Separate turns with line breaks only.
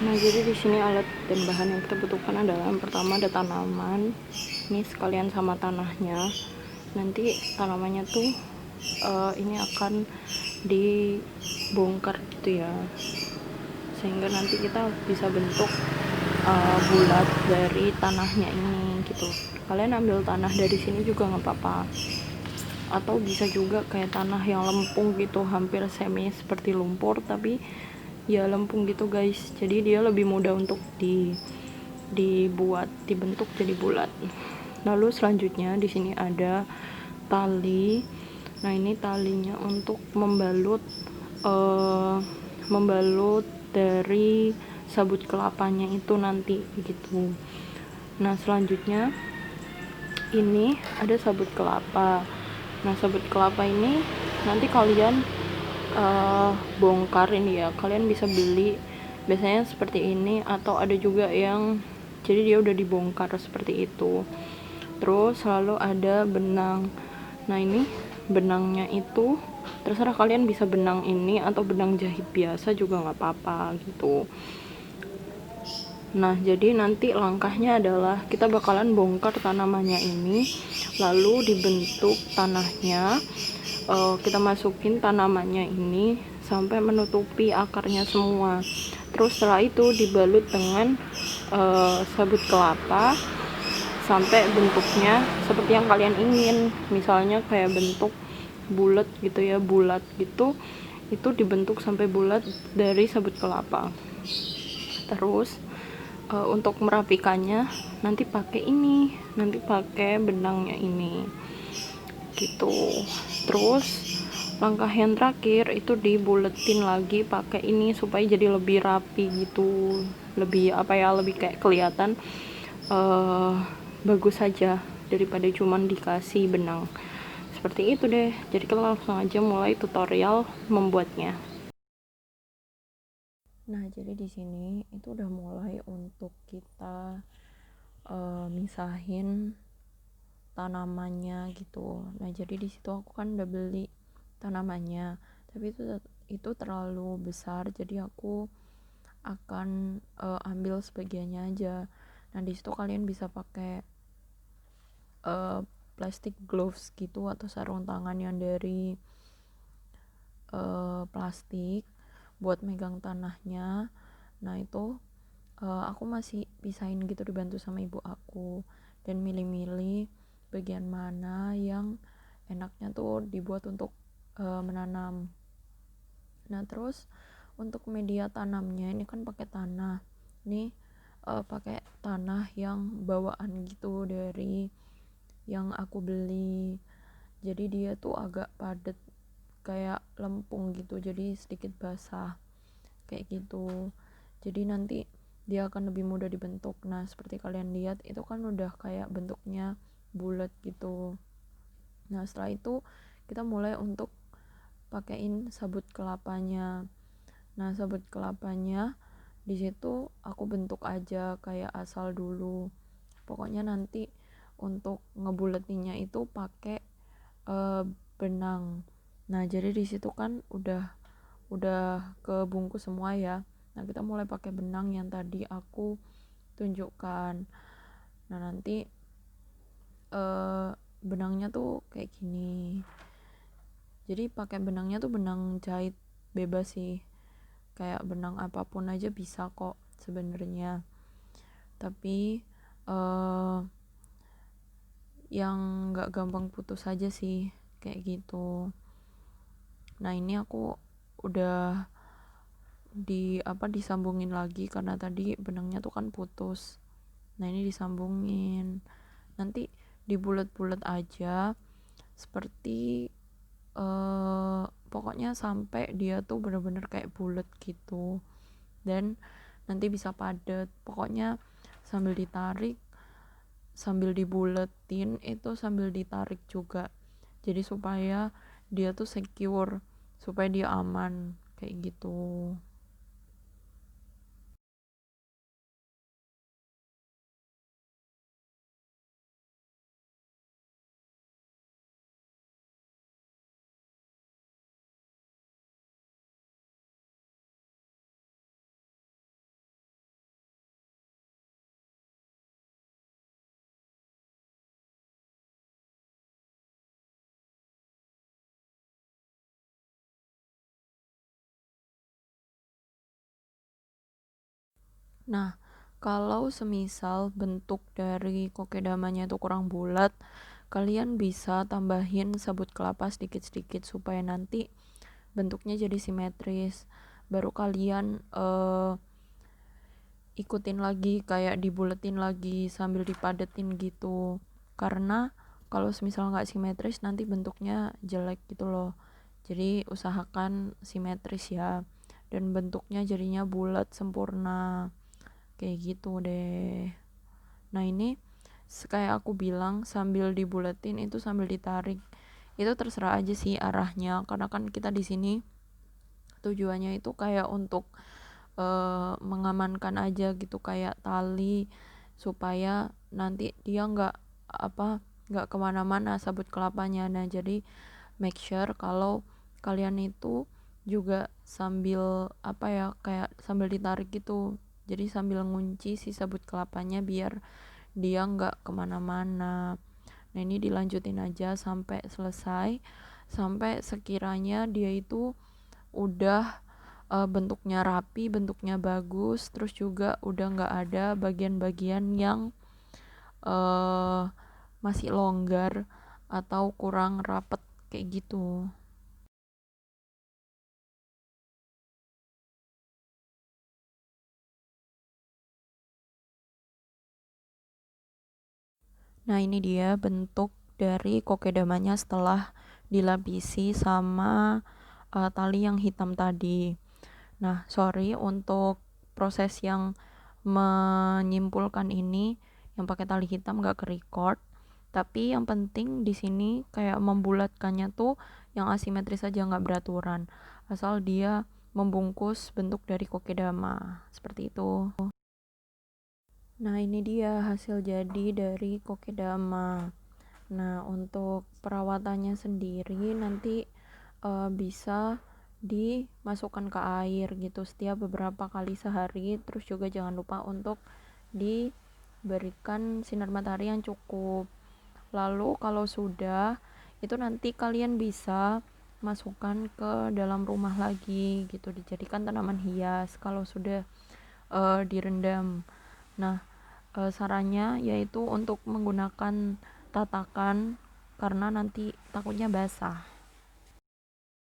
Nah, jadi di sini alat dan bahan yang kita butuhkan adalah yang pertama ada tanaman. Ini sekalian sama tanahnya. Nanti tanamannya tuh ini akan dibongkar gitu ya. Sehingga nanti kita bisa bentuk bulat dari tanahnya ini gitu. Kalian ambil tanah dari sini juga nggak apa-apa. Atau bisa juga kayak tanah yang lempung gitu, hampir semi seperti lumpur tapi ya lempung gitu guys, jadi dia lebih mudah untuk dibentuk jadi bulat. Lalu selanjutnya di sini ada tali. Nah, ini talinya untuk membalut dari sabut kelapanya itu nanti gitu. Nah, selanjutnya ini ada sabut kelapa. Nah, sabut kelapa ini nanti kalian bongkar ini ya, kalian bisa beli biasanya seperti ini, atau ada juga yang jadi dia udah dibongkar seperti itu. Terus selalu ada benang. Nah, ini benangnya itu terserah kalian, bisa benang ini atau benang jahit biasa juga nggak apa-apa gitu. Nah, jadi nanti langkahnya adalah kita bakalan bongkar tanamannya ini, lalu dibentuk tanahnya. Kita masukin tanamannya ini sampai menutupi akarnya semua. Terus setelah itu dibalut dengan sabut kelapa sampai bentuknya seperti yang kalian ingin. Misalnya kayak bentuk bulat gitu ya, bulat gitu, itu dibentuk sampai bulat dari sabut kelapa. Terus untuk merapikannya nanti pakai benangnya ini gitu. Terus langkah yang terakhir itu dibuletin lagi pakai ini supaya jadi lebih rapi gitu, lebih lebih kayak kelihatan bagus saja daripada cuman dikasih benang. Seperti itu deh. Jadi kita langsung aja mulai tutorial membuatnya. Nah, jadi di sini itu udah mulai untuk kita misahin tanamannya gitu. Nah, jadi di situ aku kan udah beli tanamannya, tapi itu terlalu besar, jadi aku akan ambil sebagiannya aja. Nah, di situ kalian bisa pakai plastic gloves gitu atau sarung tangan yang dari plastik buat megang tanahnya. Nah, itu aku masih pisahin gitu, dibantu sama ibu aku, dan milih-milih bagian mana yang enaknya tuh dibuat untuk menanam. Nah, terus untuk media tanamnya ini kan pakai tanah. Ini pakai tanah yang bawaan gitu dari yang aku beli. Jadi dia tuh agak padat kayak lempung gitu, jadi sedikit basah kayak gitu. Jadi nanti dia akan lebih mudah dibentuk. Nah, seperti kalian lihat itu kan udah kayak bentuknya bulat gitu. Nah, setelah itu kita mulai untuk pakein sabut kelapanya. Nah, sabut kelapanya di situ aku bentuk aja kayak asal dulu. Pokoknya nanti untuk ngebuletinnya itu pakai benang. Nah, jadi di situ kan udah kebungkus semua ya. Nah, kita mulai pakai benang yang tadi aku tunjukkan. Nah, nanti benangnya tuh kayak gini. Jadi pakai benangnya tuh benang jahit bebas sih, kayak benang apapun aja bisa kok sebenarnya, tapi yang nggak gampang putus aja sih kayak gitu. Nah, ini aku udah disambungin lagi karena tadi benangnya tuh kan putus. Nah, ini disambungin, nanti dibulet-bulet aja seperti pokoknya sampai dia tuh bener-bener kayak bulet gitu, dan nanti bisa padat. Pokoknya sambil ditarik, sambil dibuletin itu sambil ditarik juga, jadi supaya dia tuh secure, supaya dia aman kayak gitu. Nah, kalau semisal bentuk dari kokedamanya itu kurang bulat, kalian bisa tambahin sabut kelapa sedikit-sedikit supaya nanti bentuknya jadi simetris. Baru kalian ikutin lagi, kayak dibuletin lagi sambil dipadetin gitu. Karena kalau semisal nggak simetris nanti bentuknya jelek gitu loh. Jadi usahakan simetris ya, dan bentuknya jadinya bulat sempurna kayak gitu deh. Nah ini kayak aku bilang, sambil dibuletin itu sambil ditarik, itu terserah aja sih arahnya, karena kan kita di sini tujuannya itu kayak untuk mengamankan aja gitu, kayak tali supaya nanti dia nggak kemana-mana sabut kelapanya. Nah jadi make sure kalau kalian itu juga sambil kayak sambil ditarik gitu, jadi sambil ngunci si sabut kelapanya biar dia nggak kemana-mana. Nah ini dilanjutin aja sampai selesai, sampai sekiranya dia itu udah bentuknya rapi, bentuknya bagus, terus juga udah nggak ada bagian-bagian yang uh, masih longgar atau kurang rapet kayak gitu. Nah ini dia bentuk dari kokedamanya setelah dilapisi sama tali yang hitam tadi. Nah sorry untuk proses yang menyimpulkan ini yang pakai tali hitam gak ke record, tapi yang penting di sini kayak membulatkannya tuh yang asimetris aja, nggak beraturan, asal dia membungkus bentuk dari kokedama seperti itu. Nah ini dia hasil jadi dari kokedama. Nah untuk perawatannya sendiri nanti bisa dimasukkan ke air gitu setiap beberapa kali sehari, terus juga jangan lupa untuk diberikan sinar matahari yang cukup. Lalu kalau sudah itu nanti kalian bisa masukkan ke dalam rumah lagi gitu, dijadikan tanaman hias kalau sudah direndam. Nah sarannya yaitu untuk menggunakan tatakan karena nanti takutnya basah.